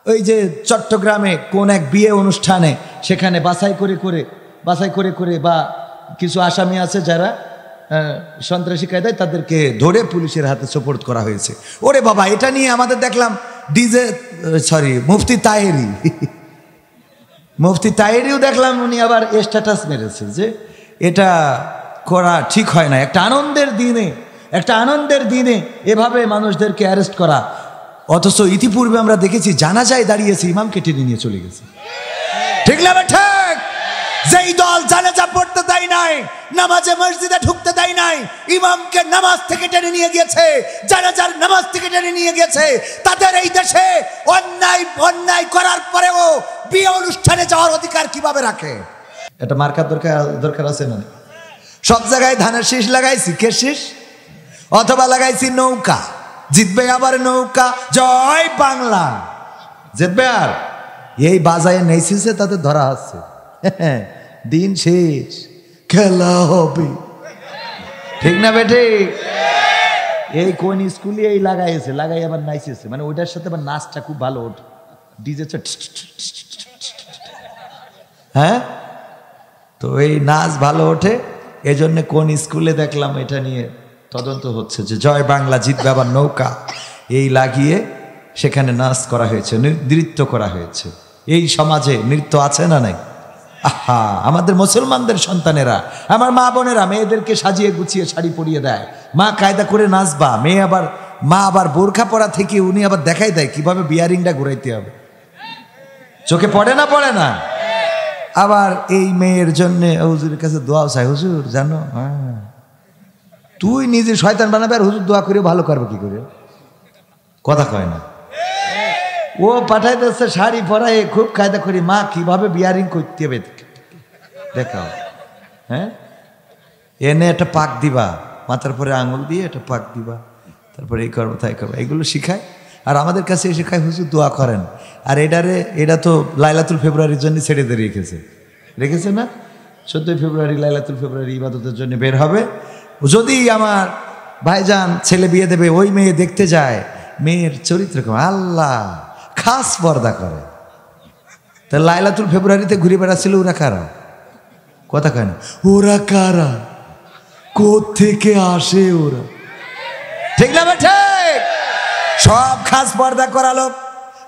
ওই যে চট্টগ্রামে কোন এক বিয়ে অনুষ্ঠানে সেখানে বাছাই করে করে বা কিছু আসামি আছে যারা সন্ত্রাসী কায়দায় তাদেরকে ধরে পুলিশের হাতে সোপর্দ করা হয়েছে। ওরে বাবা, এটা নিয়ে আমাদের দেখলাম মুফতি তাহেরিও দেখলাম উনি আবার স্ট্যাটাস মেরেছে যে এটা করা ঠিক হয় না। একটা আনন্দের দিনে এভাবে মানুষদেরকে অ্যারেস্ট করা, অথচ ইতিপূর্বে আমরা দেখেছি জানাজায় দাঁড়িয়েছে, ইমামকে টেনে নিয়ে চলে গেছে। ঠিক না ঠিক? যেই দল জানাজা পড়তে দেয় নাই, নামাজে মসজিদে ঢুকতে দেয় নাই, ইমামকে নামাজ থেকে টেনে নিয়ে গিয়েছে, জানাজার নামাজ থেকে টেনে নিয়ে গিয়েছে, তাদের এই দেশে অন্যায় করার পরেও বিয়ে অনুষ্ঠানে যাওয়ার অধিকার কিভাবে রাখে? এটা মার্কার দরকার আছে না? সব জায়গায় ধানের শীষ লাগাইছি, কে শীষ? অথবা লাগাইছি নৌকা, জিতবে আবার নৌকা, জয় বাংলা, জিতবে। আর এই বাজায় নেইছে তাতে ধরা আছে, দিন শেষ, খেলা হবে। ঠিক না বেটে? এই কোন স্কুলে এই লাগাই আবার নাইছে, মানে ওইটার সাথে আবার নাচটা খুব ভালো ওঠে, ডিজে। হ্যাঁ, তো এই নাচ ভালো ওঠে, এজন্য কোন স্কুলে দেখলাম এটা নিয়ে তদন্ত হচ্ছে যে জয় বাংলা, জিতবে আবার নৌকা, এই লাগিয়ে সেখানে নাচ করা হয়েছে, নৃত্য করা হয়েছে। এই সমাজে নৃত্য আছে না নাই? আহা, আমাদের মুসলমানদের সন্তানেরা, আমার মা বোনেরা মেয়েদেরকে সাজিয়ে গুছিয়ে শাড়ি পরিয়ে দেয়, মা কায়দা করে নাচবা, মা আবার বোরখা পরা থেকে উনি আবার দেখাই দেয় কিভাবে বিয়ারিংটা ঘুরাইতে হবে। চোখে পড়ে না? আবার এই মেয়ের জন্য হুজুরের কাছে দোয়াও চাই, হুজুর জানো, তুই নিজে শয়তান বানাবে আর হুজুর দোয়া করে ভালো করবে কি করে? কথা কয় না। ও পাঠাই দিচ্ছে শাড়ি পরায় খুব কায়দা করি, মা কিভাবে বিয়ারিং করতে হবে দেখাও। হ্যাঁ, এনে একটা পাক দিবা, মাথার পরে আঙুল দিয়ে একটা পাক দিবা, তারপরে এই করবো তাই করবো, এগুলো শিখায়। আর আমাদের কাছে এসে খায় হুজুর দোয়া করেন। আর এটা তো লাইলাতুল ফেব্রুয়ারির জন্য ছেড়ে দিয়ে রেখেছে না? 14 ফেব্রুয়ারি লাইলাতুল ফেব্রুয়ারি ইবাদতের জন্য বের হবে। যদি আমার ভাইজান ছেলে বিয়ে দেবে, ওই মেয়ে দেখতে যায়, মেয়ের চরিত্র আল্লাহ খাস পর্দা করে। তা লাইলাতুল ফেব্রুয়ারিতে ঘুরে বেড়াচ্ছিল ওরা কারা? কথা কয় না। ওরা কারা, কোত্থেকে আসে ওরা? ঠিক না ঠিক? সব খাস পর্দা করালো,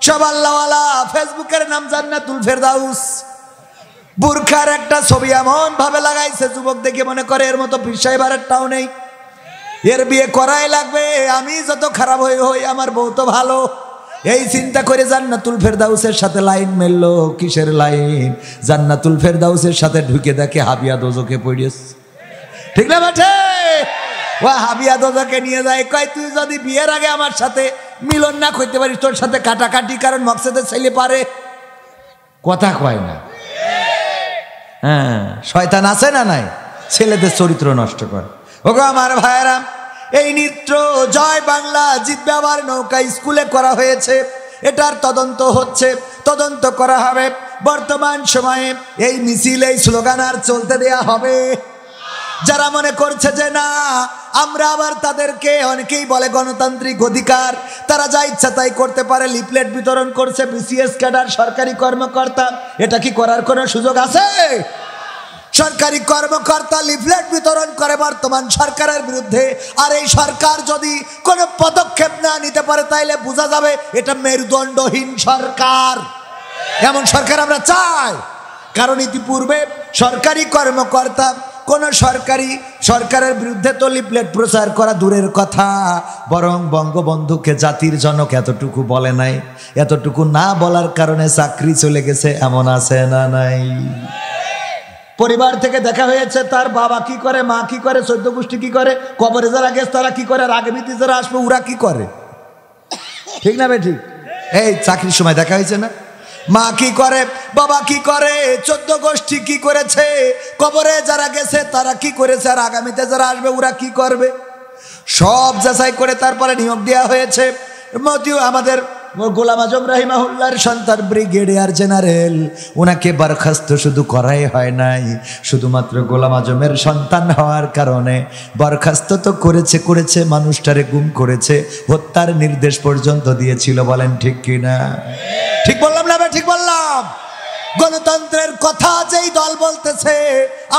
সব আল্লাহওয়ালা। ফেসবুকের নাম জান্নাতুল ফেরদাউস, বুরখার একটা ছবি এমন ভাবে লাগাইছে, যুবক দেখে মনে করে এর মতো পীর সাহেবের একটাও নেই, এর বিয়ে করাই লাগবে, আমি যত খারাপ হই আমার বউ তো ভালো। এই চিন্তা করে জান্নাতুল ফেরদাউসের সাথে লাইন মেললো। কিসের লাইন? জান্নাতুল ফেরদাউসের সাথে ঢুকে দেখে হাবিয়া দোজখে পড়িয়েছে। ঠিক না বাটে? ও হাবিয়া দোজখে নিয়ে যায়, কয় তুই যদি বিয়ের আগে আমার সাথে মিলন না করতে পারিস, তোর সাথে কাটাকাটি, কারণ মকসেদের ছেলে পারে। কথা কয় না? হ্যাঁ, শয়তান আছে না নাই? ছেলেদের চরিত্র নষ্ট করে। ওগো আমার ভাইয়েরা, এই নৃত্য জয় বাংলা, জিতবে আবার নৌকা স্কুলে করা হয়েছে, এটার তদন্ত হচ্ছে, তদন্ত করা হবে। বর্তমান সময়ে এই মিছিল, এই স্লোগান আর চলতে দেয়া হবে। যারা মনে করছে যে না, আমরা আবার তাদেরকে, অনেকেই বলে গণতান্ত্রিক অধিকার, তারা যা ইচ্ছা তাই করতে পারে, লিফলেট বিতরণ করছে বিসিএস ক্যাডার, সরকারি কর্মকর্তা, এটা কি করার কোনো সুযোগ আছে? সরকারি কর্মকর্তা লিফলেট বিতরণ করে বর্তমান সরকারের বিরুদ্ধে, আর এই সরকার যদি কোনো পদক্ষেপ না নিতে পারে তাইলে বোঝা যাবে এটা মেরুদণ্ডহীন সরকার। এমন সরকার আমরা চাই। কারণ ইতিপূর্বে সরকারি কর্মকর্তা কোন সরকারের বিরুদ্ধে তো লিফলেট প্রচার করা দূরের কথা, বরং বঙ্গবন্ধুকে জাতির জনক এতটুকু বলে নাই। এতটুকু না বলার কারণে চাকরি চলে গেছে, এমন আছে না নাই? পরিবার থেকে দেখা হয়েছে তার বাবা কি করে, মা কি করে, 14 গোষ্ঠী কি করে, কবরে যারা গেছে তারা কি করে, আর আগামীতে যারা আসবে ওরা কি করে। ঠিক না ঠিক? এই চাকরির সময় দেখা হয়েছে না? মা কি করে, বাবা কি করে, 14 গোষ্ঠী কি করেছে, কবরে যারা গেছে তারা কি করেছে, আর আগামীতে যারা আসবে ওরা কি করবে, সব যাচাই করে তারপরে নিয়োগ দেওয়া হয়েছে। আমাদের গোলাম আজম রাহিমাহুল্লাহর সন্তান ব্রিগেডিয়ার জেনারেল, ওনাকে বরখাস্ত শুধু করাই হয় নাই, শুধুমাত্র গোলাম আজমের সন্তান হওয়ার কারণে বরখাস্ত তো করেছে, মানুষটারে গুম করেছে, হত্যার নির্দেশ পর্যন্ত দিয়েছিল। বলেন ঠিক কিনা? ঠিক বললাম না? ঠিক বললাম। গণতন্ত্রের কথা যেই দল বলতেছে,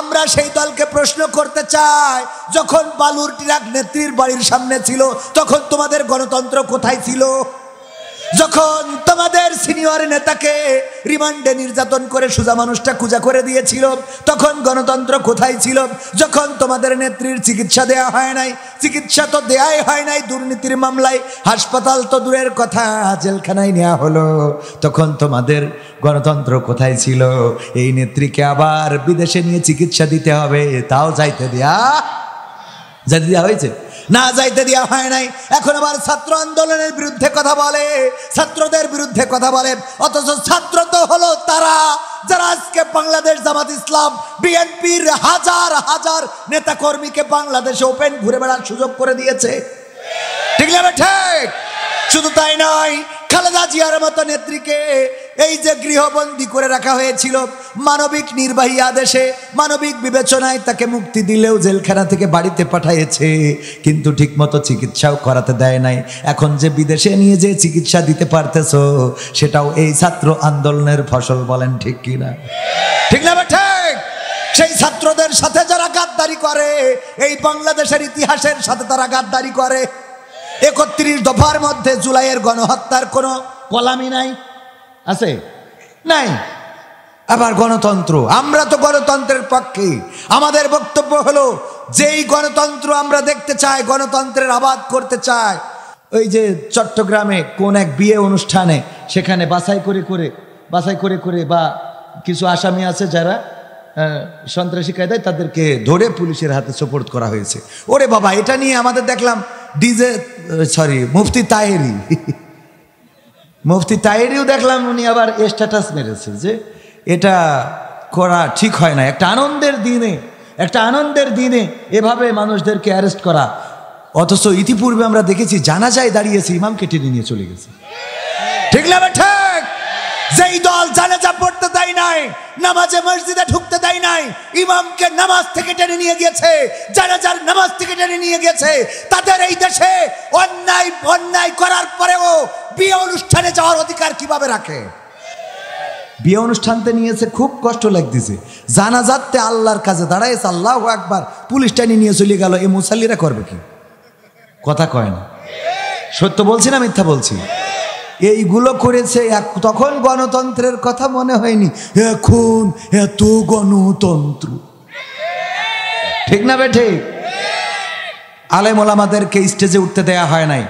আমরা সেই দলকে প্রশ্ন করতে চাই, যখন বালুর ট্রাক নেত্রীর বাড়ির সামনে ছিল তখন তোমাদের গণতন্ত্র কোথায় ছিল? যখন তোমাদের সিনিয়র নেতাকে রিমান্ডে নির্যাতন করে সোজা মানুষটা কুজা করে দিয়েছিল তখন গণতন্ত্র কোথায় ছিল? যখন তোমাদের নেত্রীর চিকিৎসা দেয়া হয় নাই, চিকিৎসা তো দেয়াই হয় নাই, দুর্নীতির মামলায় হাসপাতাল তো দূরের কথা জেলখানায় নেওয়া হলো, তখন তোমাদের গণতন্ত্র কোথায় ছিল? এই নেত্রীকে আবার বিদেশে নিয়ে চিকিৎসা দিতে হবে, তাও যাইতে দেওয়া হয়েছে না? যাইতে দেওয়া হয় নাই। এখন আবার ছাত্র আন্দোলনের বিরুদ্ধে কথা বলে, ছাত্রদের বিরুদ্ধে কথা বলে, অথচ ছাত্র তো হলো তারা যারা আজকে বাংলাদেশ জামাত ইসলাম বিএনপির হাজার হাজার নেতা কর্মীকে বাংলাদেশে ওপেন ঘুরে বেড়ার সুযোগ করে দিয়েছে। ঠিক না? ঠিক। শুধু তাই নয়, খালেদা জিয়ার মতো নেত্রীকে এই যে গৃহবন্দী করে রাখা হয়েছিল, মানবিক নির্বাহী আদেশে মানবিক বিবেচনায় তাকে মুক্তি দিলেও জেলখানা থেকে বাড়িতে পাঠিয়েছে, কিন্তু ঠিকমতো চিকিৎসাও করাতে দেয় নাই। এখন যে বিদেশে নিয়ে যে চিকিৎসা দিতে পারতেছো সেটাও এই ছাত্র আন্দোলনের ফসল। বলেন ঠিক কিনা? ঠিক না? ঠিক। সেই ছাত্রদের সাথে যারা গাদ্দারি করে, এই বাংলাদেশের ইতিহাসের সাথে তারা গাদ্দারি করে। 31 দফার মধ্যে জুলাইয়ের গণহত্যার কোনো কলামই নাই, আছে? নাই। আবার গণতন্ত্র, আমরা তো গণতন্ত্রের পক্ষে। আমাদের বক্তব্য হলো, যেই গণতন্ত্র আমরা দেখতে চাই, গণতন্ত্রের আবাদ করতে চাই, ওই যে চট্টগ্রামে কোন এক বিয়ে অনুষ্ঠানে সেখানে বাছাই করে করে বা কিছু আসামি আছে যারা সন্ত্রাসী কায়দায়, তাদেরকে ধরে পুলিশের হাতে সোপর্দ করা হয়েছে। ওরে বাবা, এটা নিয়ে আমাদের দেখলাম মুফতি তাহেরিও দেখলাম, উনি আবার স্ট্যাটাস মেরেছে যে এটা করা ঠিক হয় না। একটা আনন্দের দিনে এভাবে মানুষদেরকে অ্যারেস্ট করা, অথচ ইতিপূর্বে আমরা দেখেছি জানাজায় দাঁড়িয়েছে, ইমামকে টেনে নিয়ে চলে গেছে। ঠিক না? ঠিক। যেই দল জানাজা পড়তে দেয় নাই, নামাজে মসজিদে ঢুকতে দেয় নাই, ইমামকে নামাজ থেকে টেনে নিয়ে গিয়েছে, জানাজার নামাজ থেকে টেনে নিয়ে গিয়েছে, তাদের এই দেশে অন্যায় করার পরেও বিয়ে অনুষ্ঠানে যাওয়ার অধিকার কিভাবে রাখে? বিয়ে অনুষ্ঠানতে নিয়েছে, খুব কষ্ট লাগতেছে, জানাজাতে আল্লাহর কাছে দাঁড়াইছে, আল্লাহু আকবার, পুলিশ টেনে নিয়ে চলে গেল। এই মুসাল্লিরা করবে কি? কথা কয় না। সত্য বলছি না মিথ্যা বলছি? এইগুলো করেছে। তখন গণতন্ত্রের কথা মনে হয়নি, এখন এত গণতন্ত্র। ঠিক না? ঠিক। আলেম ওলামাদেরকে স্টেজে উঠতে দেয়া হয় নাই।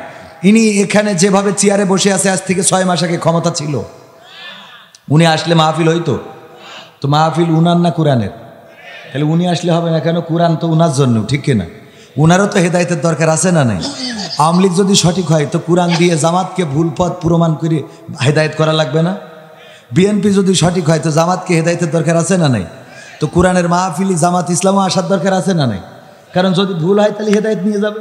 ইনি এখানে যেভাবে চেয়ারে বসে আছে, আজ থেকে 6 মাস আগে ক্ষমতা ছিল? উনি আসলে মাহফিল হইতো? তো মাহফিল উনার না কোরআনের? তাহলে উনি আসলে হবে না কেন? কোরআন তো উনার জন্য, ঠিক কিনা? উনারও তো হেদায়েতের দরকার আছে না নাই? আওয়ামী লীগ যদি সঠিক হয় তো কোরআন দিয়ে জামাতকে ভুল পথ প্রমাণ করে হেদায়েত করা লাগবে না? বিএনপি যদি সঠিক হয় তো জামাতকে হেদায়েতের দরকার আছে না নাই? তো কোরআনের মাহফিলি জামাত ইসলামও আসার দরকার আছে না নাই? কারণ যদি ভুল হয় তাহলে হেদায়েত নিয়ে যাবে।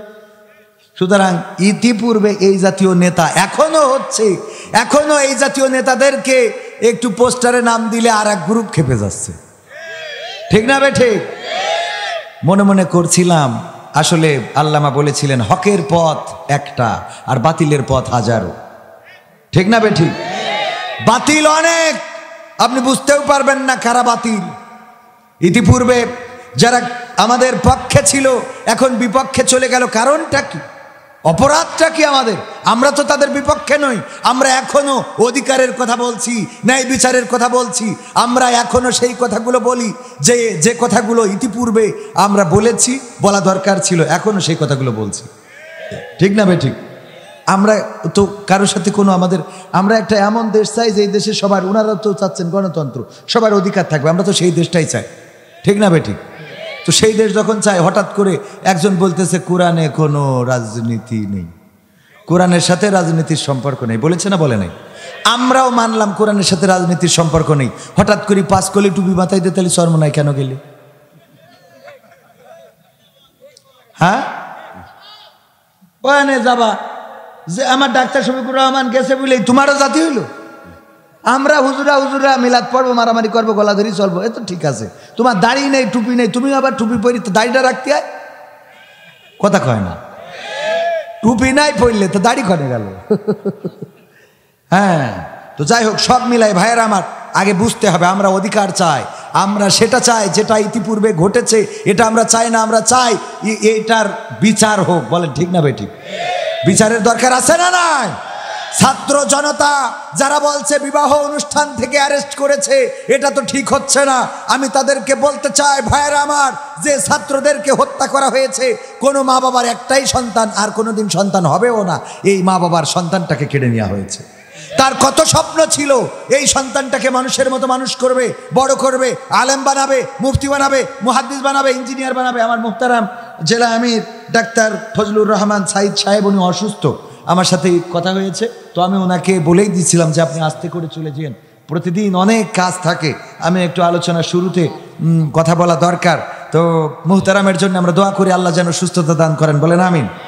সুতরাং ইতিপূর্বে এই জাতীয় নেতা এখনো হচ্ছে, এখনো এই জাতীয় নেতাদেরকে একটু পোস্টারে নাম দিলে আর এক গ্রুপ খেপে যাচ্ছে। ঠিক না? ঠিক। মনে মনে করছিলাম, আসলে আল্লামা বলেছিলেন হকের পথ একটা আর বাতিলের পথ হাজারো। ঠিক না? ঠিক। বাতিল অনেক, আপনি বুঝতেও পারবেন না কারা বাতিল। ইতিপূর্বে যারা আমাদের পক্ষে ছিল এখন বিপক্ষে চলে গেল, কারণটা কি? অপরাধটা কি আমাদের? আমরা তো তাদের বিপক্ষে নই, আমরা এখনো অধিকারের কথা বলছি, ন্যায় বিচারের কথা বলছি, আমরা এখনো সেই কথাগুলো বলি যে কথাগুলো ইতিপূর্বে আমরা বলেছি, বলা দরকার ছিল, এখনো সেই কথাগুলো বলছি। ঠিক না? ঠিক। আমরা তো কারোর সাথে কোনো আমরা একটা এমন দেশ চাই যে দেশে সবার, ওনারা তো চাচ্ছেন গণতন্ত্র, সবার অধিকার থাকবে, আমরা তো সেই দেশটাই চাই। ঠিক না? ঠিক। তো সেই দেশ যখন চায়, হঠাৎ করে একজন বলতেছে কোরআনে কোনো রাজনীতি নেই, কোরআনের সাথে রাজনীতির সম্পর্ক নেই, বলেছে না? বলে নাই? আমরাও মানলাম কোরআনের সাথে রাজনীতির সম্পর্ক নেই। হঠাৎ করে 5 কলি টুপি মাথায় দিয়ে তাহলে চরমনায় কেন গেলে? হ্যাঁ, ওখানে যাবা, যে আমার ডাক্তার শফিকুর রহমান গেছে বলে তোমারও জাতি হইল? আমরা হুজুরা মিলাদ পড়বো, মারামারি করবো, গলা ধরি চলবো, এ তো ঠিক আছে। তোমার দাড়ি নেই, টুপি নেই, তুমি আবার টুপি পরি, তো দাড়িটা রাখতে হয়? কথা কয় না। টুপি নাই পড়লে তো দাড়ি কনে গেল? হ্যাঁ, তো যাই হোক, সব মিলাই ভাইয়ের আমার আগে বুঝতে হবে আমরা অধিকার চাই, আমরা সেটা চাই যেটা ইতিপূর্বে ঘটেছে, এটা আমরা চাই না। আমরা চাই এটার বিচার হোক। বলেন ঠিক না বেঠিক? বিচারের দরকার আছে না নাই? ছাত্র জনতা যারা বলছে বিবাহ অনুষ্ঠান থেকে অ্যারেস্ট করেছে, এটা তো ঠিক হচ্ছে না। আমি তাদেরকে বলতে চাই ভাইয়েরা আমার, যে ছাত্রদেরকে হত্যা করা হয়েছে, কোনো মা বাবার একটাই সন্তান, আর কোনোদিন সন্তান হবেও না, এই মা বাবার সন্তানটাকে কেড়ে নেওয়া হয়েছে। তার কত স্বপ্ন ছিল, এই সন্তানটাকে মানুষের মতো মানুষ করবে, বড় করবে, আলেম বানাবে, মুফতি বানাবে, মুহাদ্দিস বানাবে, ইঞ্জিনিয়ার বানাবে। আমার মুহতারাম জেলা আমির ডাক্তার ফজলুর রহমান সাইদ সাহেব, উনি অসুস্থ, আমার সাথে কথা হয়েছে, তো আমি ওনাকে বলেই দিচ্ছিলাম যে আপনি আস্তে করে চলে যান, প্রতিদিন অনেক কাজ থাকে, আমি একটু আলোচনার শুরুতে কথা বলা দরকার। তো মুহতারামের জন্য আমরা দোয়া করি, আল্লাহ যেন সুস্থতা দান করেন। বলেন আমিন।